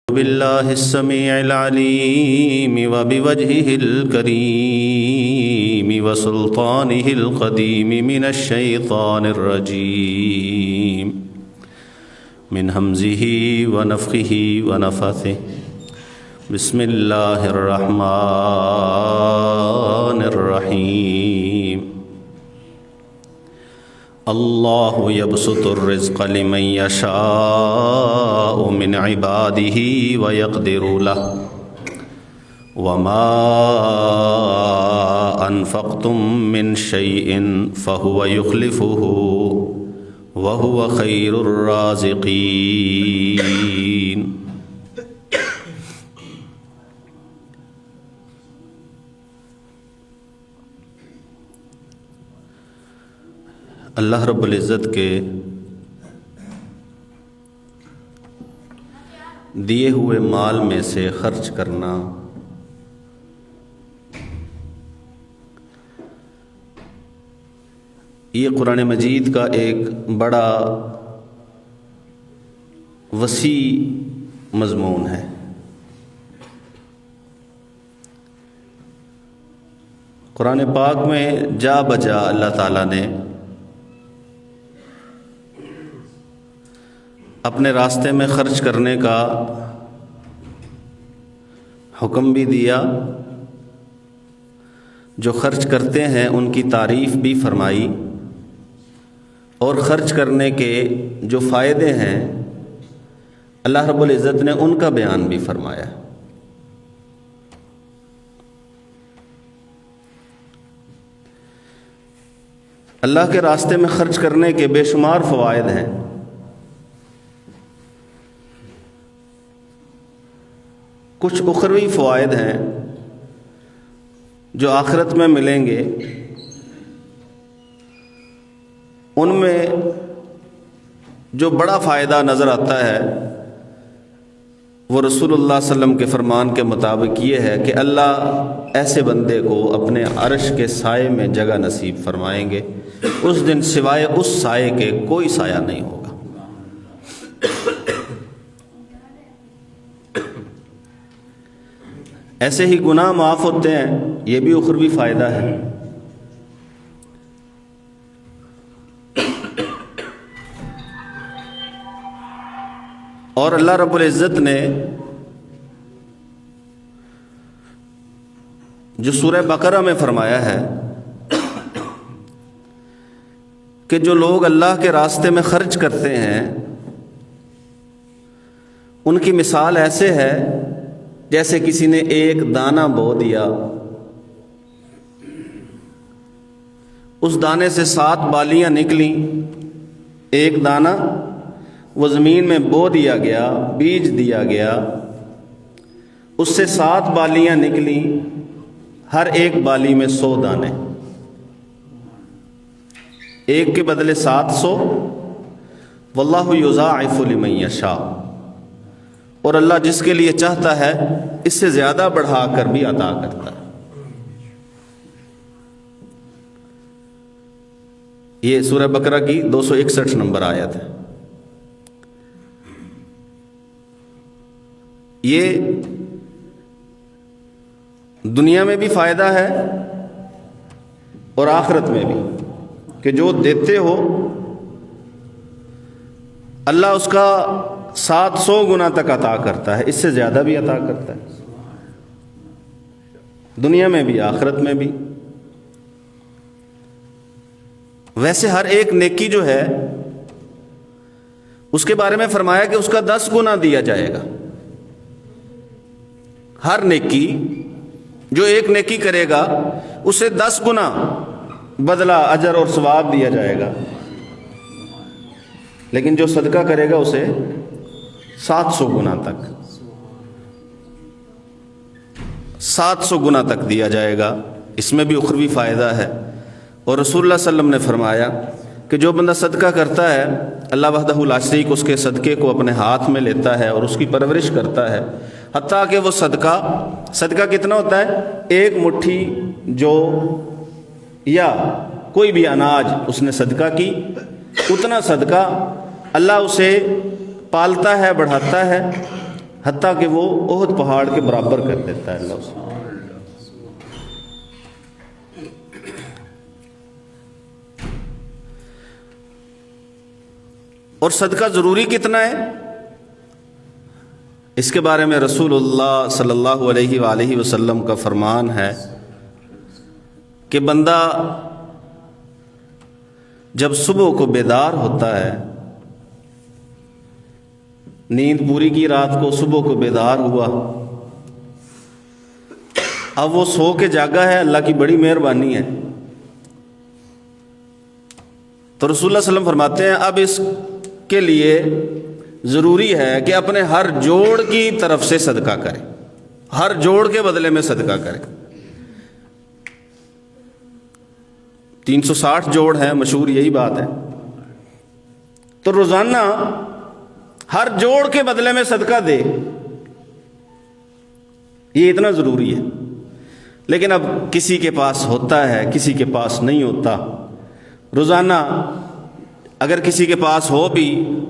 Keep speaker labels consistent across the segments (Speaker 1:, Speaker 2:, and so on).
Speaker 1: بالله السميع العليم وبوجهه الكريم وسلطانه القديم من الشيطان الرجيم من همزه ونفخه ونفثه بسم الله الرحمن الرحيم اللہ یبسط الرزق لمن یشاء من عباده ویقدر له وما انفقتم من شیء فهو یخلفه وهو خیر الرازقین۔ اللہ رب العزت کے دیے ہوئے مال میں سے خرچ کرنا یہ قرآن مجید کا ایک بڑا وسیع مضمون ہے۔ قرآن پاک میں جا بجا اللہ تعالیٰ نے اپنے راستے میں خرچ کرنے کا حکم بھی دیا، جو خرچ کرتے ہیں ان کی تعریف بھی فرمائی، اور خرچ کرنے کے جو فائدے ہیں اللہ رب العزت نے ان کا بیان بھی فرمایا۔ اللہ کے راستے میں خرچ کرنے کے بے شمار فوائد ہیں۔ کچھ اخروی فوائد ہیں جو آخرت میں ملیں گے، ان میں جو بڑا فائدہ نظر آتا ہے وہ رسول اللہ صلی اللہ علیہ وسلم کے فرمان کے مطابق یہ ہے کہ اللہ ایسے بندے کو اپنے عرش کے سائے میں جگہ نصیب فرمائیں گے، اس دن سوائے اس سائے کے کوئی سایہ نہیں ہوگا۔ ایسے ہی گناہ معاف ہوتے ہیں، یہ بھی اخروی فائدہ ہے۔ اور اللہ رب العزت نے جو سورہ بقرہ میں فرمایا ہے کہ جو لوگ اللہ کے راستے میں خرچ کرتے ہیں ان کی مثال ایسے ہے جیسے کسی نے ایک دانہ بو دیا، اس دانے سے 7 بالیاں نکلیں، ایک دانہ وہ زمین میں بو دیا گیا، بیج دیا گیا، اس سے 7 بالیاں نکلیں، ہر ایک بالی میں 100 دانے، ایک کے بدلے 700، واللہ یضاعف لمن یشاء، اور اللہ جس کے لیے چاہتا ہے اس سے زیادہ بڑھا کر بھی عطا کرتا ہے۔ یہ سورہ بقرہ کی 261 نمبر آیت ہے۔ یہ دنیا میں بھی فائدہ ہے اور آخرت میں بھی، کہ جو دیتے ہو اللہ اس کا 700 گنا تک عطا کرتا ہے، اس سے زیادہ بھی عطا کرتا ہے، دنیا میں بھی آخرت میں بھی۔ ویسے ہر ایک نیکی جو ہے اس کے بارے میں فرمایا کہ اس کا 10 گنا دیا جائے گا۔ ہر نیکی جو ایک نیکی کرے گا اسے 10 گنا بدلہ اجر اور ثواب دیا جائے گا، لیکن جو صدقہ کرے گا اسے 700 گنا تک 700 گنا تک دیا جائے گا۔ اس میں بھی اخروی فائدہ ہے۔ اور رسول اللہ صلی اللہ علیہ وسلم نے فرمایا کہ جو بندہ صدقہ کرتا ہے اللہ وحدہ لا شریک اس کے صدقے کو اپنے ہاتھ میں لیتا ہے اور اس کی پرورش کرتا ہے، حتیٰ کہ وہ صدقہ کتنا ہوتا ہے؟ 1 مٹھی جو یا کوئی بھی اناج اس نے صدقہ کی، اتنا صدقہ اللہ اسے پالتا ہے، بڑھاتا ہے، حتیٰ کہ وہ احد پہاڑ کے برابر کر دیتا ہے اللہ اسے۔ اور صدقہ ضروری کتنا ہے، اس کے بارے میں رسول اللہ صلی اللہ علیہ وآلہ وسلم کا فرمان ہے کہ بندہ جب صبح کو بیدار ہوتا ہے، نیند پوری کی رات کو، صبح کو بیدار ہوا، اب وہ سو کے جاگا ہے، اللہ کی بڑی مہربانی ہے، تو رسول اللہ صلی اللہ علیہ وسلم فرماتے ہیں اب اس کے لیے ضروری ہے کہ اپنے ہر جوڑ کی طرف سے صدقہ کرے، ہر جوڑ کے بدلے میں صدقہ کرے۔ 360 جوڑ ہیں، مشہور یہی بات ہے، تو روزانہ ہر جوڑ کے بدلے میں صدقہ دے، یہ اتنا ضروری ہے۔ لیکن اب کسی کے پاس ہوتا ہے، کسی کے پاس نہیں ہوتا، روزانہ اگر کسی کے پاس ہو بھی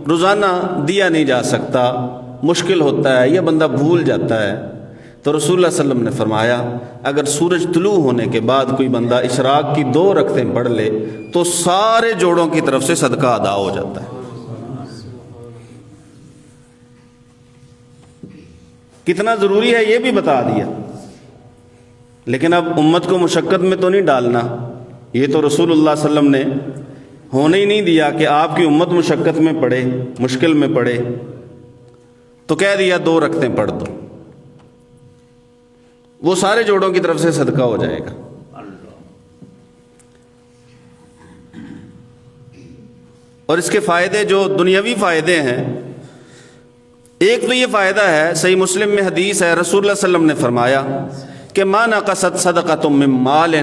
Speaker 1: روزانہ دیا نہیں جا سکتا، مشکل ہوتا ہے یا بندہ بھول جاتا ہے، تو رسول اللہ صلی اللہ علیہ وسلم نے فرمایا اگر سورج طلوع ہونے کے بعد کوئی بندہ اشراق کی 2 رکعتیں پڑھ لے تو سارے جوڑوں کی طرف سے صدقہ ادا ہو جاتا ہے۔ کتنا ضروری ہے یہ بھی بتا دیا، لیکن اب امت کو مشقت میں تو نہیں ڈالنا، یہ تو رسول اللہ صلی اللہ علیہ وسلم نے ہونے ہی نہیں دیا کہ آپ کی امت مشقت میں پڑے، مشکل میں پڑے، تو کہہ دیا 2 رکعتیں پڑھ دو، وہ سارے جوڑوں کی طرف سے صدقہ ہو جائے گا۔ اور اس کے فائدے جو دنیاوی فائدے ہیں، ایک تو یہ فائدہ ہے، صحیح مسلم میں حدیث ہے، رسول اللہ صلی اللہ علیہ وسلم نے فرمایا کہ ما نقصت صدقۃ من مال،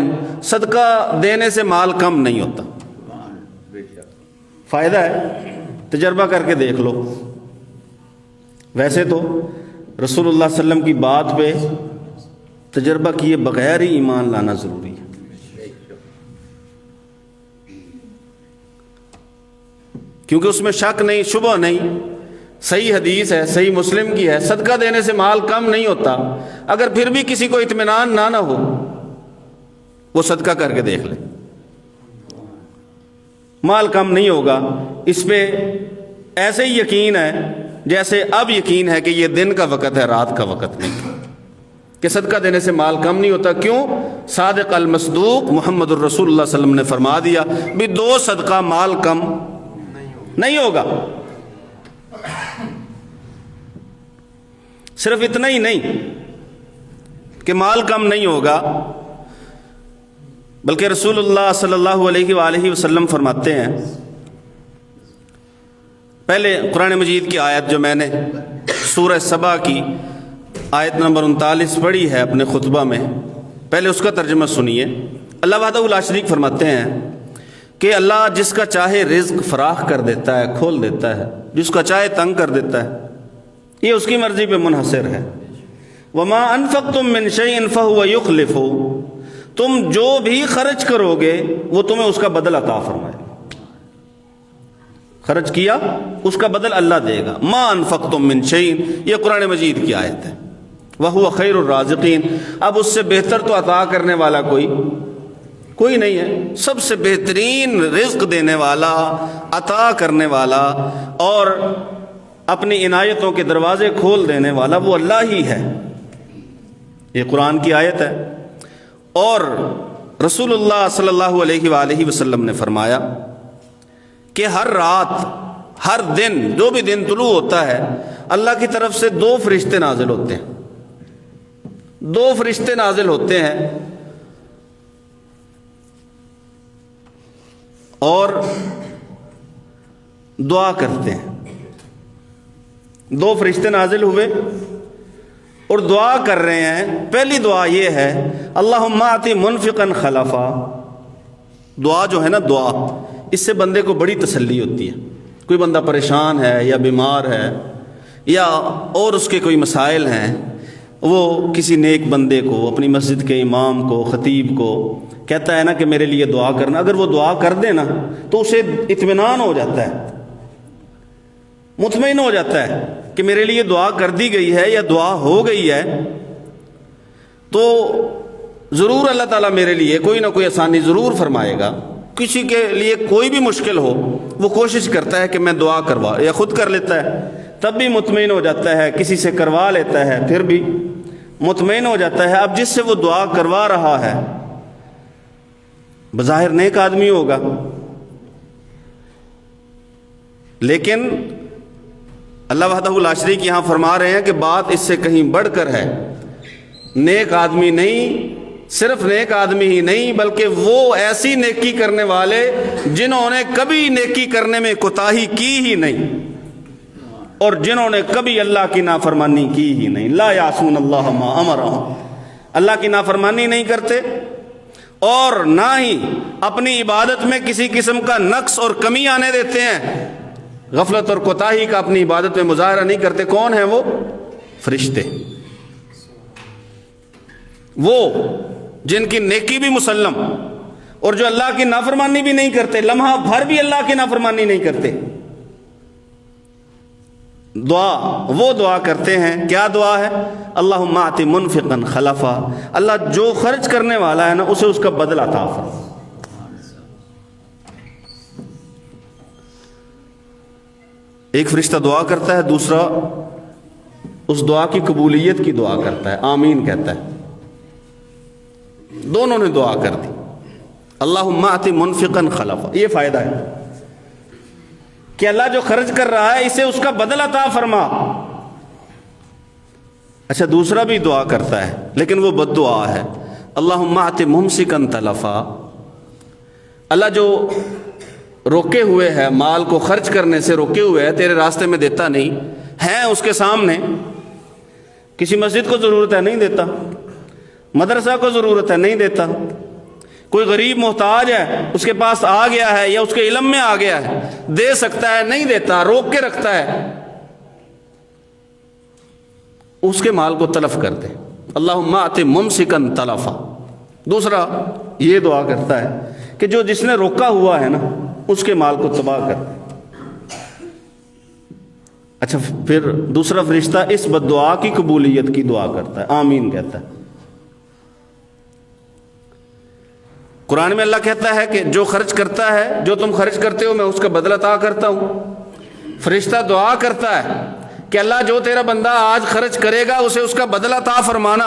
Speaker 1: صدقہ دینے سے مال کم نہیں ہوتا۔ فائدہ ہے، تجربہ کر کے دیکھ لو۔ ویسے تو رسول اللہ صلی اللہ علیہ وسلم کی بات پہ تجربہ کیے بغیر ہی ایمان لانا ضروری ہے، کیونکہ اس میں شک نہیں، شبہ نہیں، صحیح حدیث ہے، صحیح مسلم کی ہے، صدقہ دینے سے مال کم نہیں ہوتا۔ اگر پھر بھی کسی کو اطمینان نہ ہو، وہ صدقہ کر کے دیکھ لے، مال کم نہیں ہوگا۔ اس پہ ایسے ہی یقین ہے جیسے اب یقین ہے کہ یہ دن کا وقت ہے، رات کا وقت نہیں، کہ صدقہ دینے سے مال کم نہیں ہوتا۔ کیوں؟ صادق المصدوق محمد الرسول اللہ صلی اللہ علیہ وسلم نے فرما دیا بھی 2 صدقہ مال کم نہیں ہوگا۔ صرف اتنا ہی نہیں کہ مال کم نہیں ہوگا، بلکہ رسول اللہ صلی اللہ علیہ وآلہ وسلم فرماتے ہیں، پہلے قرآن مجید کی آیت جو میں نے سورہ سبا کی آیت نمبر 39 پڑھی ہے اپنے خطبہ میں، پہلے اس کا ترجمہ سنیے۔ اللہ وحدہ لا شریک فرماتے ہیں کہ اللہ جس کا چاہے رزق فراخ کر دیتا ہے، کھول دیتا ہے، جس کا چاہے تنگ کر دیتا ہے، یہ اس کی مرضی پہ منحصر ہے۔ وما انفقتم من شیء فهو یخلفہ، تم جو بھی خرچ کرو گے وہ تمہیں اس کا بدل عطا فرمائے گا، خرچ کیا اس کا بدل اللہ دے گا۔ ما انفقتم من شیء، یہ قرآن مجید کی آیت ہے، وہو خیر الرازقین، اب اس سے بہتر تو عطا کرنے والا کوئی نہیں ہے، سب سے بہترین رزق دینے والا، عطا کرنے والا اور اپنی عنایتوں کے دروازے کھول دینے والا وہ اللہ ہی ہے، یہ قرآن کی آیت ہے۔ اور رسول اللہ صلی اللہ علیہ وآلہ وسلم نے فرمایا کہ ہر رات، ہر دن، جو بھی دن طلوع ہوتا ہے، اللہ کی طرف سے 2 فرشتے نازل ہوتے ہیں، 2 فرشتے نازل ہوتے ہیں اور دعا کرتے ہیں۔ 2 فرشتے نازل ہوئے اور دعا کر رہے ہیں۔ پہلی دعا یہ ہے اللہم آتی منفقا خلفا، دعا جو ہے نا، دعا اس سے بندے کو بڑی تسلی ہوتی ہے۔ کوئی بندہ پریشان ہے یا بیمار ہے یا اور اس کے کوئی مسائل ہیں، وہ کسی نیک بندے کو، اپنی مسجد کے امام کو، خطیب کو کہتا ہے نا کہ میرے لیے دعا کرنا، اگر وہ دعا کر دے نا تو اسے اطمینان ہو جاتا ہے، مطمئن ہو جاتا ہے کہ میرے لیے دعا کر دی گئی ہے یا دعا ہو گئی ہے تو ضرور اللہ تعالیٰ میرے لیے کوئی نہ کوئی آسانی ضرور فرمائے گا. کسی کے لیے کوئی بھی مشکل ہو وہ کوشش کرتا ہے کہ میں دعا کروا، یا خود کر لیتا ہے تب بھی مطمئن ہو جاتا ہے، کسی سے کروا لیتا ہے پھر بھی مطمئن ہو جاتا ہے. اب جس سے وہ دعا کروا رہا ہے بظاہر نیک آدمی ہوگا، لیکن اللہ وحدہ لا شریک یہاں فرما رہے ہیں کہ بات اس سے کہیں بڑھ کر ہے. نیک آدمی نہیں، صرف نیک آدمی ہی نہیں بلکہ وہ ایسی نیکی کرنے والے جنہوں نے کبھی نیکی کرنے میں کوتاہی کی ہی نہیں اور جنہوں نے کبھی اللہ کی نافرمانی کی ہی نہیں. لا یعصون اللہ ما امرہم، اللہ کی نافرمانی نہیں کرتے اور نہ ہی اپنی عبادت میں کسی قسم کا نقص اور کمی آنے دیتے ہیں، غفلت اور کوتاہی کا اپنی عبادت میں مظاہرہ نہیں کرتے. کون ہیں وہ؟ فرشتے، وہ جن کی نیکی بھی مسلم اور جو اللہ کی نافرمانی بھی نہیں کرتے، لمحہ بھر بھی اللہ کی نافرمانی نہیں کرتے. وہ دعا کرتے ہیں. کیا دعا ہے؟ اللہم آت منفقا خلفا، اللہ جو خرچ کرنے والا ہے نا اسے اس کا بدلہ عطا فرما. ایک فرشتہ دعا کرتا ہے، دوسرا اس دعا کی قبولیت کی دعا کرتا ہے، آمین کہتا ہے. دونوں نے دعا کر دی. اللہم آت منفقا خلفا، یہ فائدہ ہے کہ اللہ جو خرچ کر رہا ہے اسے اس کا بدل عطا فرما. اچھا دوسرا بھی دعا کرتا ہے لیکن وہ بد دعا ہے. اللہم آت ممسکا تلفا، اللہ جو روکے ہوئے ہے، مال کو خرچ کرنے سے روکے ہوئے ہے، تیرے راستے میں دیتا نہیں ہے، اس کے سامنے کسی مسجد کو ضرورت ہے نہیں دیتا، مدرسہ کو ضرورت ہے نہیں دیتا، کوئی غریب محتاج ہے اس کے پاس آ گیا ہے یا اس کے علم میں آ گیا ہے دے سکتا ہے نہیں دیتا، روک کے رکھتا ہے، اس کے مال کو تلف کر دے. اللہم آت ممسکا تلفا. دوسرا یہ دعا کرتا ہے کہ جو جس نے روکا ہوا ہے نا اس کے مال کو تباہ کر دے. اچھا پھر دوسرا فرشتہ اس بد دعا کی قبولیت کی دعا کرتا ہے، آمین کہتا ہے. قرآن میں اللہ کہتا ہے کہ جو خرچ کرتا ہے، جو تم خرچ کرتے ہو میں اس کا بدلہ عطا کرتا ہوں. فرشتہ دعا کرتا ہے کہ اللہ جو تیرا بندہ آج خرچ کرے گا اسے اس کا بدلہ عطا فرمانا.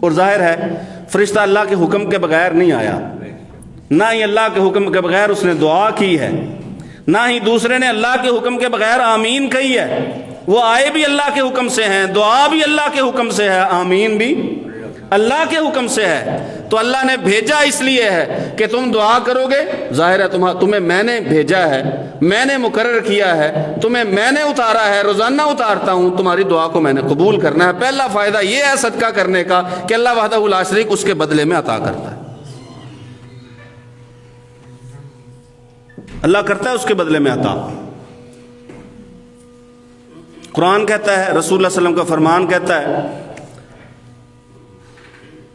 Speaker 1: اور ظاہر ہے فرشتہ اللہ کے حکم کے بغیر نہیں آیا، نہ ہی اللہ کے حکم کے بغیر اس نے دعا کی ہے، نہ ہی دوسرے نے اللہ کے حکم کے بغیر آمین کہی ہے. وہ آئے بھی اللہ کے حکم سے ہیں، دعا بھی اللہ کے حکم سے ہے، آمین بھی اللہ کے حکم سے ہے. تو اللہ نے بھیجا اس لیے ہے کہ تم دعا کرو گے. ظاہر ہے تمہیں میں نے بھیجا ہے، میں نے مقرر کیا ہے، تمہیں میں نے اتارا ہے، روزانہ اتارتا ہوں، تمہاری دعا کو میں نے قبول کرنا ہے. پہلا فائدہ یہ ہے صدقہ کرنے کا کہ اللہ وحدہ لا شریک اس کے بدلے میں عطا کرتا ہے. اللہ کرتا ہے اس کے بدلے میں عطا. قرآن کہتا ہے، رسول اللہ صلی اللہ علیہ وسلم کا فرمان کہتا ہے،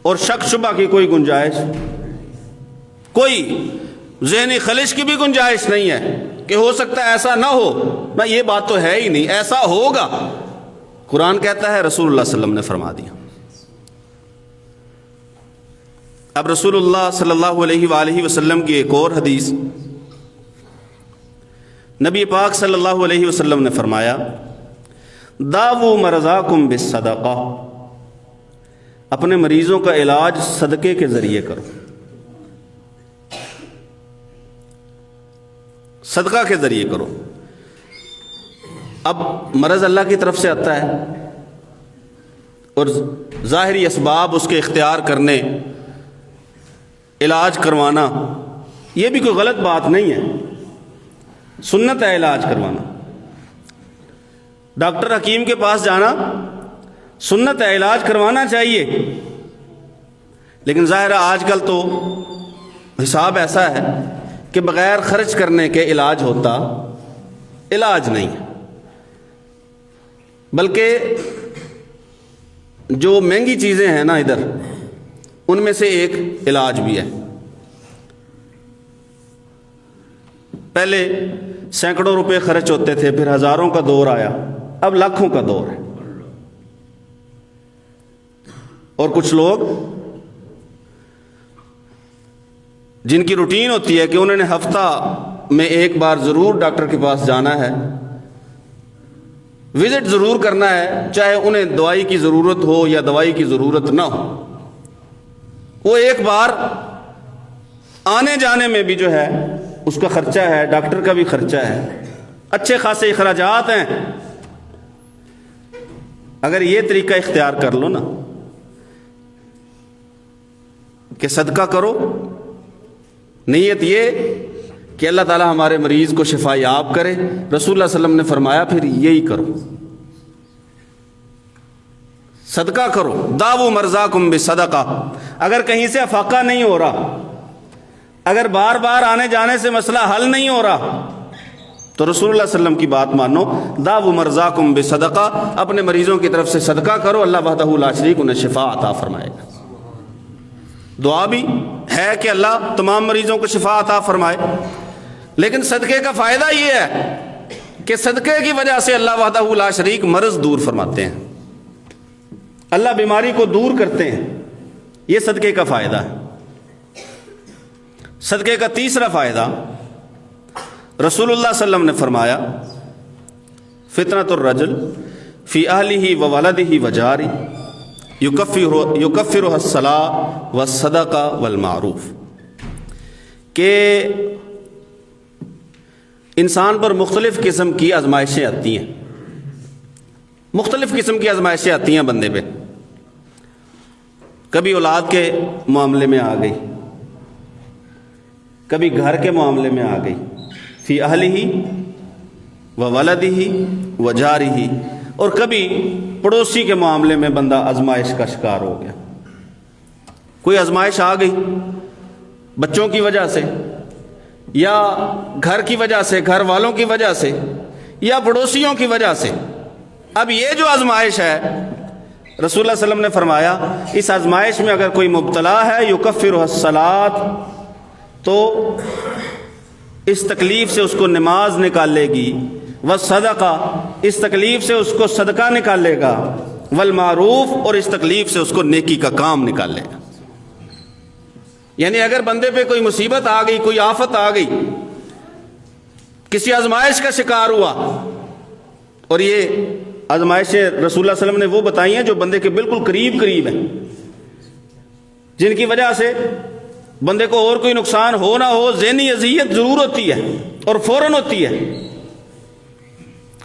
Speaker 1: اور شک شبہ کی کوئی گنجائش، کوئی ذہنی خلش کی بھی گنجائش نہیں ہے کہ ہو سکتا ہے ایسا نہ ہو. نہ یہ بات تو ہے ہی نہیں، ایسا ہوگا. قرآن کہتا ہے، رسول اللہ صلی اللہ علیہ وسلم نے فرما دیا. اب رسول اللہ صلی اللہ علیہ وآلہ وسلم کی ایک اور حدیث، نبی پاک صلی اللہ علیہ وسلم نے فرمایا، داووا مرضاکم بالصدقہ، اپنے مریضوں کا علاج صدقے کے ذریعے کرو. صدقہ کے ذریعے کرو. اب مرض اللہ کی طرف سے آتا ہے اور ظاہری اسباب اس کے اختیار کرنے، علاج کروانا، یہ بھی کوئی غلط بات نہیں ہے، سنت ہے علاج کروانا. ڈاکٹر حکیم کے پاس جانا سنت ہے، علاج کروانا چاہیے. لیکن ظاہر ہے آج کل تو حساب ایسا ہے کہ بغیر خرچ کرنے کے علاج ہوتا علاج نہیں ہے، بلکہ جو مہنگی چیزیں ہیں نا ادھر، ان میں سے ایک علاج بھی ہے. پہلے سینکڑوں روپے خرچ ہوتے تھے، پھر ہزاروں کا دور آیا، اب لاکھوں کا دور ہے. اور کچھ لوگ جن کی روٹین ہوتی ہے کہ انہوں نے ہفتہ میں ایک بار ضرور ڈاکٹر کے پاس جانا ہے، وزٹ ضرور کرنا ہے، چاہے انہیں دوائی کی ضرورت ہو یا دوائی کی ضرورت نہ ہو، وہ ایک بار آنے جانے میں بھی جو ہے اس کا خرچہ ہے، ڈاکٹر کا بھی خرچہ ہے، اچھے خاصے اخراجات ہیں. اگر یہ طریقہ اختیار کر لو نا کہ صدقہ کرو، نیت یہ کہ اللہ تعالیٰ ہمارے مریض کو شفا یاب کرے، رسول اللہ صلی اللہ علیہ وسلم نے فرمایا پھر یہی کرو، صدقہ کرو. داؤ مرضاکم بصدقہ. اگر کہیں سے افاقہ نہیں ہو رہا، اگر بار بار آنے جانے سے مسئلہ حل نہیں ہو رہا، تو رسول اللہ صلی اللہ علیہ وسلم کی بات مانو. داؤ مرضاکم بصدقہ. اپنے مریضوں کی طرف سے صدقہ کرو، اللہ وحدہ لا شریک انہیں شفا عطا فرمائے گا. دعا بھی ہے کہ اللہ تمام مریضوں کو شفا عطا فرمائے، لیکن صدقے کا فائدہ یہ ہے کہ صدقے کی وجہ سے اللہ وحدہ لا شریک مرض دور فرماتے ہیں، اللہ بیماری کو دور کرتے ہیں. یہ صدقے کا فائدہ ہے. صدقے کا تیسرا فائدہ رسول اللہ صلی اللہ علیہ وسلم نے فرمایا فتنۃ الرجل فی اہلہ و ولدہ و جارہ یکفرها الصلاۃ والصدقہ والمعروف. کہ انسان پر مختلف قسم کی آزمائشیں آتی ہیں، مختلف قسم کی آزمائشیں آتی ہیں بندے پہ. کبھی اولاد کے معاملے میں آ گئی، کبھی گھر کے معاملے میں آ گئی، فی اہلہ و ولدہ و جارہ، اور کبھی پڑوسی کے معاملے میں بندہ آزمائش کا شکار ہو گیا. کوئی آزمائش آ گئی بچوں کی وجہ سے، یا گھر کی وجہ سے، گھر والوں کی وجہ سے، یا پڑوسیوں کی وجہ سے. اب یہ جو آزمائش ہے رسول اللہ صلی اللہ علیہ وسلم نے فرمایا اس آزمائش میں اگر کوئی مبتلا ہے یکفرها الصلاۃ، تو اس تکلیف سے اس کو نماز نکالے گی، والصدقہ، اس تکلیف سے اس کو صدقہ نکالے گا، والمعروف، اور اس تکلیف سے اس کو نیکی کا کام نکالے گا. یعنی اگر بندے پہ کوئی مصیبت آ گئی، کوئی آفت آ گئی، کسی آزمائش کا شکار ہوا، اور یہ آزمائشیں رسول اللہ صلی اللہ علیہ وسلم نے وہ بتائی ہیں جو بندے کے بالکل قریب ہیں، جن کی وجہ سے بندے کو اور کوئی نقصان ہو نہ ہو ذہنی اذیت ضرور ہوتی ہے اور فوراً ہوتی ہے.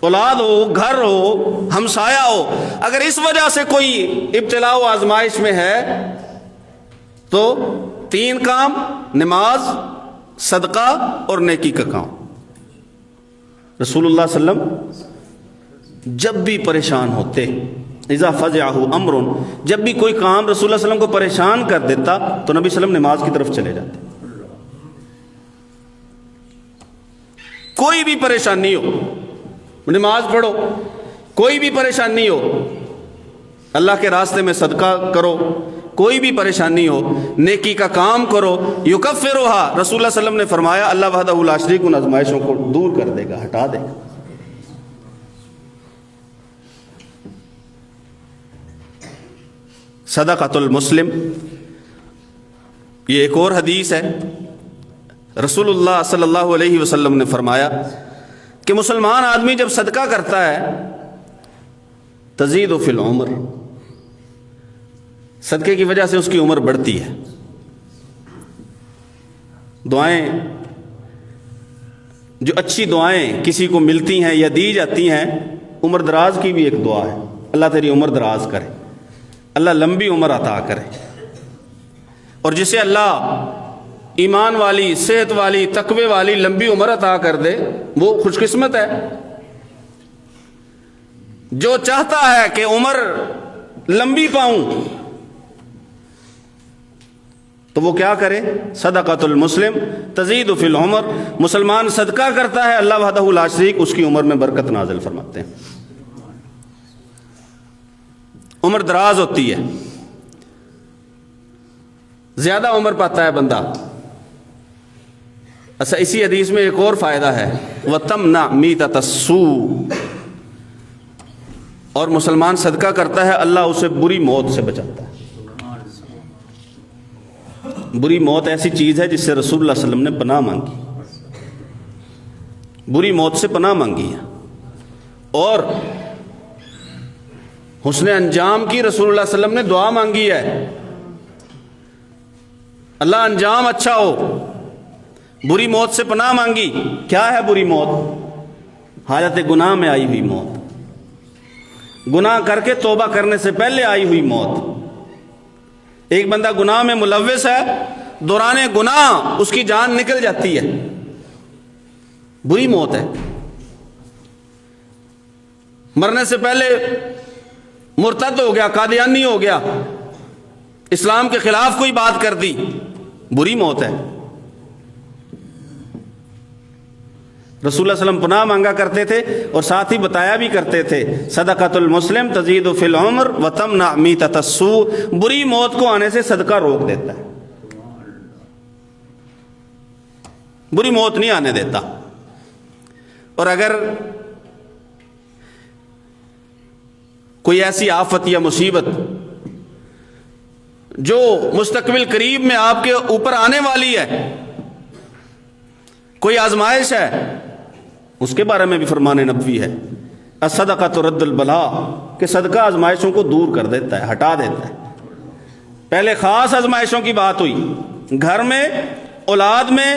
Speaker 1: اولاد ہو، گھر ہو، ہمسایہ ہو، اگر اس وجہ سے کوئی ابتلا و آزمائش میں ہے تو 3 کام: نماز، صدقہ اور نیکی کا کام. رسول اللہ صلی اللہ علیہ وسلم جب بھی پریشان ہوتے، اذا فزعہ امر، جب بھی کوئی کام رسول اللہ صلی اللہ علیہ وسلم کو پریشان کر دیتا تو نبی صلی اللہ علیہ وسلم نماز کی طرف چلے جاتے. کوئی بھی پریشانی ہو نماز پڑھو، کوئی بھی پریشانی ہو اللہ کے راستے میں صدقہ کرو، کوئی بھی پریشانی ہو نیکی کا کام کرو. یکفرها، رسول اللہ صلی اللہ علیہ وسلم نے فرمایا اللہ وحدہ لا شریک ان آزمائشوں کو دور کر دے گا، ہٹا دے گا. صدقۃ المسلم، یہ ایک اور حدیث ہے. رسول اللہ صلی اللہ علیہ وسلم نے فرمایا کہ مسلمان آدمی جب صدقہ کرتا ہے تزید فی العمر، صدقے کی وجہ سے اس کی عمر بڑھتی ہے. دعائیں، جو اچھی دعائیں کسی کو ملتی ہیں یا دی جاتی ہیں، عمر دراز کی بھی ایک دعا ہے، اللہ تیری عمر دراز کرے، اللہ لمبی عمر عطا کرے. اور جسے اللہ ایمان والی، صحت والی، تقوی والی لمبی عمر عطا کر دے وہ خوش قسمت ہے. جو چاہتا ہے کہ عمر لمبی پاؤں تو وہ کیا کرے؟ صدقۃ المسلم تزید فی العمر. مسلمان صدقہ کرتا ہے، اللہ وحدہ لا شریک اس کی عمر میں برکت نازل فرماتے ہیں، عمر دراز ہوتی ہے، زیادہ عمر پاتا ہے بندہ. اچھا، اسی حدیث میں ایک اور فائدہ ہے، وَتَمْنَعْ مِيتَةَ السُّوءِ، اور مسلمان صدقہ کرتا ہے اللہ اسے بری موت سے بچاتا ہے۔ بری موت ایسی چیز ہے جس سے رسول اللہ صلی اللہ علیہ وسلم نے پناہ مانگی، بری موت سے پناہ مانگی ہے، اور حسن انجام کی رسول اللہ صلی اللہ علیہ وسلم نے دعا مانگی ہے، اللہ انجام اچھا ہو۔ بری موت سے پناہ مانگی۔ کیا ہے بری موت؟ حالت گناہ میں آئی ہوئی موت، گناہ کر کے توبہ کرنے سے پہلے آئی ہوئی موت۔ ایک بندہ گناہ میں ملوث ہے، دوران گناہ اس کی جان نکل جاتی ہے، بری موت ہے۔ مرنے سے پہلے مرتد ہو گیا، قادیانی ہو گیا، اسلام کے خلاف کوئی بات کر دی، بری موت ہے۔ رسول اللہ صلی اللہ علیہ وسلم پناہ مانگا کرتے تھے اور ساتھ ہی بتایا بھی کرتے تھے صدقۃ المسلم تزید فی العمر وتمنع میتۃ السوء، بری موت کو آنے سے صدقہ روک دیتا ہے، بری موت نہیں آنے دیتا۔ اور اگر کوئی ایسی آفت یا مصیبت جو مستقبل قریب میں آپ کے اوپر آنے والی ہے، کوئی آزمائش ہے، اس کے بارے میں بھی فرمان نبوی ہے الصدقہ ترد البلاء، کہ صدقہ آزمائشوں کو دور کر دیتا ہے، ہٹا دیتا ہے۔ پہلے خاص آزمائشوں کی بات ہوئی، گھر میں، اولاد میں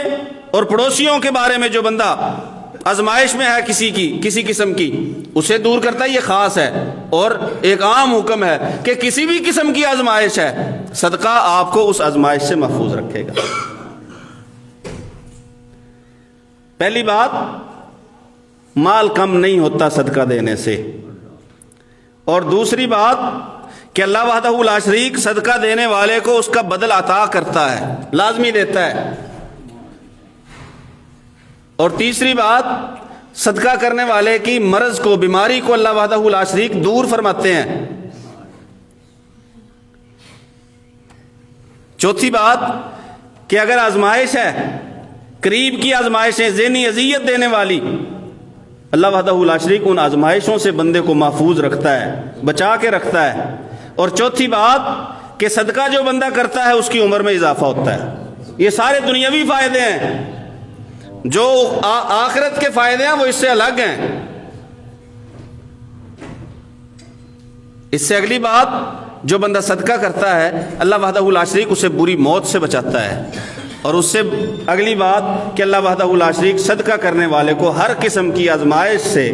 Speaker 1: اور پڑوسیوں کے بارے میں جو بندہ آزمائش میں ہے کسی قسم کی، اسے دور کرتا ہے، یہ خاص ہے۔ اور ایک عام حکم ہے کہ کسی بھی قسم کی آزمائش ہے، صدقہ آپ کو اس آزمائش سے محفوظ رکھے گا۔ پہلی بات، مال کم نہیں ہوتا صدقہ دینے سے، اور دوسری بات کہ اللہ وحدہ لا شریک صدقہ دینے والے کو اس کا بدل عطا کرتا ہے، لازمی دیتا ہے۔ اور تیسری بات، صدقہ کرنے والے کی مرض کو، بیماری کو اللہ وحدہ لا شریک دور فرماتے ہیں۔ چوتھی بات کہ اگر آزمائش ہے، قریب کی آزمائشیں ذہنی اذیت دینے والی، اللہ وحدہ لا شریک ان آزمائشوں سے بندے کو محفوظ رکھتا ہے، بچا کے رکھتا ہے۔ اور چوتھی بات کہ صدقہ جو بندہ کرتا ہے اس کی عمر میں اضافہ ہوتا ہے۔ یہ سارے دنیاوی فائدے ہیں، جو آخرت کے فائدے ہیں وہ اس سے الگ ہیں۔ اس سے اگلی بات، جو بندہ صدقہ کرتا ہے اللہ وحدہ لا شریک اسے بری موت سے بچاتا ہے۔ اور اس سے اگلی بات کہ اللہ وحدہ لا شریک صدقہ کرنے والے کو ہر قسم کی آزمائش سے،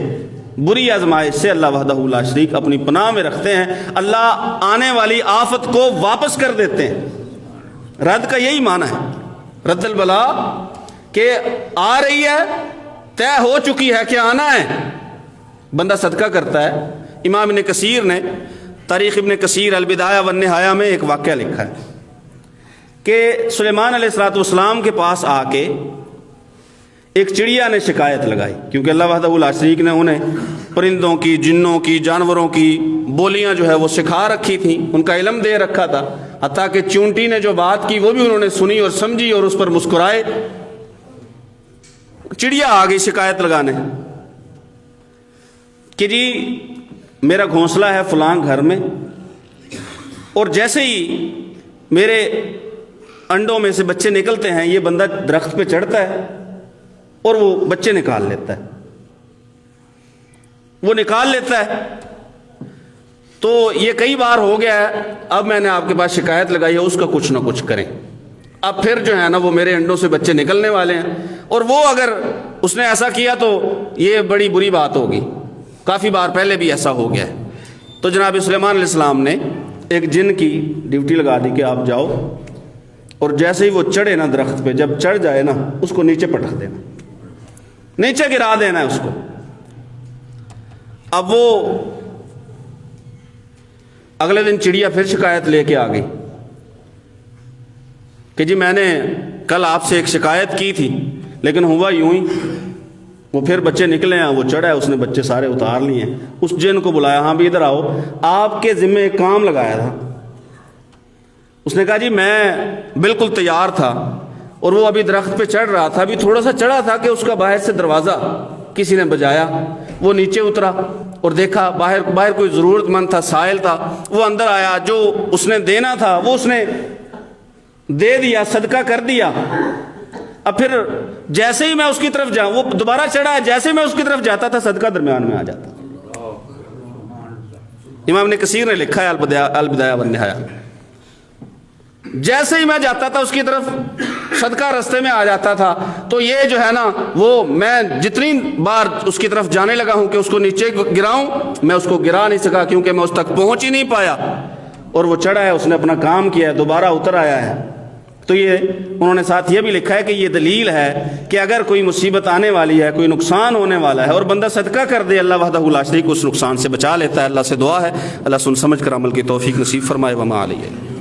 Speaker 1: بری آزمائش سے اللہ وحدہ لا شریک اپنی پناہ میں رکھتے ہیں، اللہ آنے والی آفت کو واپس کر دیتے ہیں۔ رد کا یہی معنی ہے، رد البلا، کہ آ رہی ہے، طے ہو چکی ہے کہ آنا ہے، بندہ صدقہ کرتا ہے۔ امام ابن کثیر نے تاریخ ابن کثیر البدایہ والنہایہ میں ایک واقعہ لکھا ہے کہ سلیمان علیہ السلام کے پاس آ کے ایک چڑیا نے شکایت لگائی، کیونکہ اللہ وحدہ لا شریک نے انہیں پرندوں کی، جنوں کی، جانوروں کی بولیاں جو ہے وہ سکھا رکھی تھیں، ان کا علم دے رکھا تھا، حتیٰ کہ چونٹی نے جو بات کی وہ بھی انہوں نے سنی اور سمجھی اور اس پر مسکرائے۔ چڑیا آ گئی شکایت لگانے کہ جی میرا گھونسلہ ہے فلاں گھر میں، اور جیسے ہی میرے انڈوں میں سے بچے نکلتے ہیں یہ بندہ درخت پہ چڑھتا ہے اور وہ بچے نکال لیتا ہے، وہ نکال لیتا ہے۔ تو یہ کئی بار ہو گیا ہے، اب میں نے آپ کے پاس شکایت لگائی ہے، اس کا کچھ نہ کچھ کریں۔ اب پھر جو ہے نا وہ میرے انڈوں سے بچے نکلنے والے ہیں، اور وہ اگر اس نے ایسا کیا تو یہ بڑی بری بات ہوگی۔ کافی بار پہلے بھی ایسا ہو گیا ہے۔ تو جناب سلیمان علیہ السلام نے ایک جن کی ڈیوٹی لگا دی کہ آپ جاؤ اور جیسے ہی وہ چڑھے نا درخت پہ، جب چڑھ جائے نا اس کو نیچے پٹک دینا، نیچے گرا دینا ہے اس کو۔ اب وہ اگلے دن چڑیا پھر شکایت لے کے آ گئی کہ جی میں نے کل آپ سے ایک شکایت کی تھی لیکن ہوا یوں ہی، وہ پھر بچے نکلے ہیں، وہ چڑھا ہے، اس نے بچے سارے اتار لیے ہیں۔ اس جن کو بلایا، ہاں بھی ادھر آؤ، آپ کے ذمہ ایک کام لگایا تھا۔ اس نے کہا جی میں بالکل تیار تھا اور وہ ابھی درخت پہ چڑھ رہا تھا، ابھی تھوڑا سا چڑھا تھا کہ اس کا باہر سے دروازہ کسی نے بجایا، وہ نیچے اترا اور دیکھا باہر کوئی ضرورت مند تھا، سائل تھا، وہ اندر آیا، جو اس نے دینا تھا وہ اس نے دے دیا، صدقہ کر دیا۔ اب پھر جیسے ہی میں اس کی طرف جاؤں، وہ دوبارہ چڑھا ہے، جیسے میں اس کی طرف جاتا تھا صدقہ درمیان میں آ جاتا۔ امام ابن کثیر نے لکھا ہے البدایہ والنہایہ، جیسے ہی میں جاتا تھا اس کی طرف صدقہ رستے میں آ جاتا تھا۔ تو یہ جو ہے نا، وہ میں جتنی بار اس کی طرف جانے لگا ہوں کہ اس کو نیچے گراؤں، میں اس کو گرا نہیں سکا، کیونکہ میں اس تک پہنچ ہی نہیں پایا۔ اور وہ چڑھا ہے، اس نے اپنا کام کیا ہے، دوبارہ اتر آیا ہے۔ تو یہ انہوں نے ساتھ یہ بھی لکھا ہے کہ یہ دلیل ہے کہ اگر کوئی مصیبت آنے والی ہے، کوئی نقصان ہونے والا ہے اور بندہ صدقہ کر دے، اللہ وحدہ لا شریک اس نقصان سے بچا لیتا ہے۔ اللہ سے دعا ہے اللہ سن سمجھ کر عمل کی توفیق نصیب فرمائے۔ وما علیہ۔